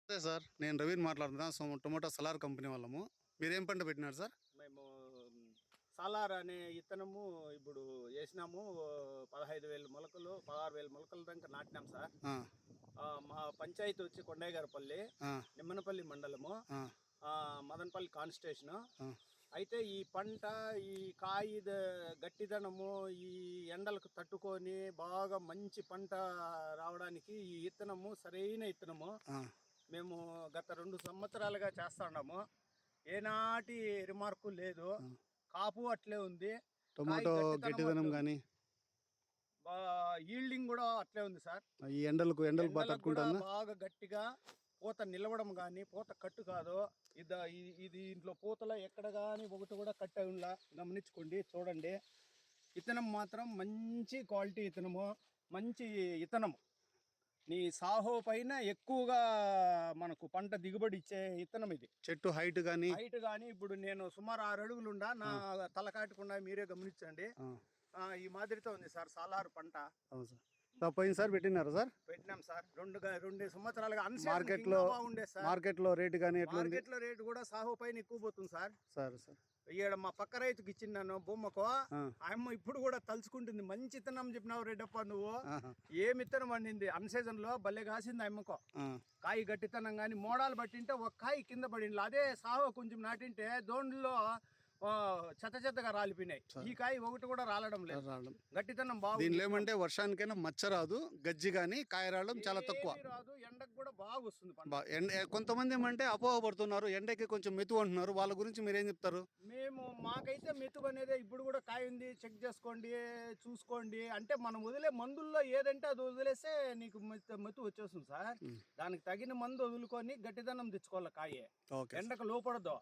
అదే సార్, నేను రవిని మాట్లాడుతున్నా. టొమాటో సలార్ కంపెనీ వాళ్ళము. మీరేం పంట పెట్టినారు సార్? మేము సాలార్ అనే ఇత్తనము ఇప్పుడు వేసినాము. 15,000 మొలకలు 16,000 మొలకల దాకా నాటినాం సార్. ఆ, మా పంచాయతీ వచ్చి కొండయ్యగారపల్లి, ఆ, నిమ్మనపల్లి మండలము, ఆ, మదనపల్లి కాన్స్టిట్యూషను. ఆ. అయితే ఈ పంట, ఈ కాయ గట్టిదనము, ఈ ఎండలకు తట్టుకొని బాగా మంచి పంట రావడానికి ఈ ఇత్తనము సరైన ఇత్తనము. ఆ. మేము గత 2 సంవత్సరాలుగా చేస్తున్నాము. ఏనాటి రిమార్కు లేదు. కాపు అట్లే ఉంది. టొమాటో గట్టిదనం కానీ ఈల్డింగ్ కూడా అట్లే ఉంది సార్. ఈ ఎండలకు బాగా ఎండలకు కూడా తట్టుకుంటుందా? బాగా గట్టిగా పూత నిలవడం కానీ, పూత కట్టు కాదు. ఇది ఇంట్లో పూతలో ఎక్కడ కానీ ఒకటి కూడా కట్ట ఉండా. గమనించుకోండి, చూడండి. ఇత్తనం మాత్రం మంచి క్వాలిటీ ఇత్తనము, మంచి ఇత్తనము. నీ సాహో పైన ఎక్కువగా మనకు పంట దిగుబడి ఇచ్చే ఇత్తనం ఇది. చెట్టు హైట్ కానీ ఇప్పుడు నేను సుమారు 6 అడుగులు ఉండా, నా తల కాటకుండా మీరే గమనించండి. ఈ మాదిరితో ఉంది సార్ సాలారు పంట. అవును సార్. పోయినసారి పెట్టినారా సార్? పెట్టినాం సార్. 2 సంవత్సరాలుగా మార్కెట్లో రేటు కానీ ఎట్లా? మార్కెట్లో రేటు కూడా సాహో పైన ఎక్కువ పోతుంది సార్. సార్ ఈడ మా పక్క రైతుకి ఇచ్చిన్నాను బొమ్మకు. ఆయమ్మ ఇప్పుడు కూడా తలుచుకుంటుంది, మంచి ఇత్తనం చెప్పినావు రెడ్డప్ప నువ్వు. ఏమి ఇత్తనం పండింది అన్సీజన్ లో, భలే కాసింది అమ్మకు. కాయ గట్టితనం కానీ మోడాలు పట్టింటే ఒక కాయ కింద పడింది. అదే సాహో కొంచెం నాటింటే దోండ్లో చెత్తగా రాలిపోయినాయి. ఈ కాయ ఒకటి కూడా రాలడం లేదు. గట్టితనం బాగుంది. దీనిలో ఏమంటే వర్షానికైనా మచ్చ రాదు, గజ్జి కానీ కాయ రావడం చాలా తక్కువ రాదు. ఎండకు కూడా బాగా వస్తుంది. కొంతమంది ఏమంటే అపోహ పడుతున్నారు, ఎండకి కొంచెం మెతుకు అంటున్నారు. వాళ్ళ గురించి మీరేం చెప్తారు? మాకైతే మెతుకు అనేది ఇప్పుడు కూడా కాయ ఉంది, చెక్ చేసుకోండి, చూసుకోండి. అంటే మనం వదిలే మందుల్లో ఏదంటే అది వదిలేస్తే నీకు మెతుకు వచ్చేస్తుంది సార్. దానికి తగిన మందు వదులుకొని గట్టిదనం తెచ్చుకోవాలి. కాయ ఎండకు లోపడదు.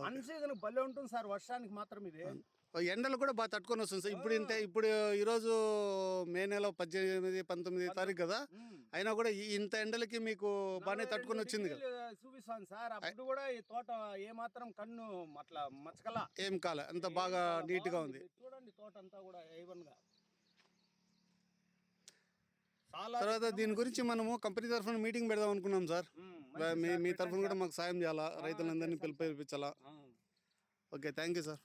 అన్సీజన్ భలే ఉంటుంది సార్, వర్షానికి మాత్రం ఇది. ఎండలు కూడా బాగా తట్టుకొని వస్తుంది సార్. ఇప్పుడు ఈరోజు మే నెల 18, 19 తారీఖు కదా, అయినా కూడా ఇంత ఎండలకి మీకు బాగానే తట్టుకొని వచ్చింది కదా. చూపిస్తాను సార్. అప్పుడు కూడా ఈ తోట ఏమాత్రం కన్ను అట్లా మచ్చకలా ఏం కాలే, అంత బాగా నీట్ గా ఉంది. చూడండి, తోట అంతా కూడా ఏవన్ గా. తర్వాత దీని గురించి మనము కంపెనీ తరఫున మీటింగ్ పెడదాం అనుకున్నాం సార్. మీ తరఫున కూడా మాకు సాయం చేయాలా, రైతులందరినీ పిలిపించాలా. Okay, thank you sir.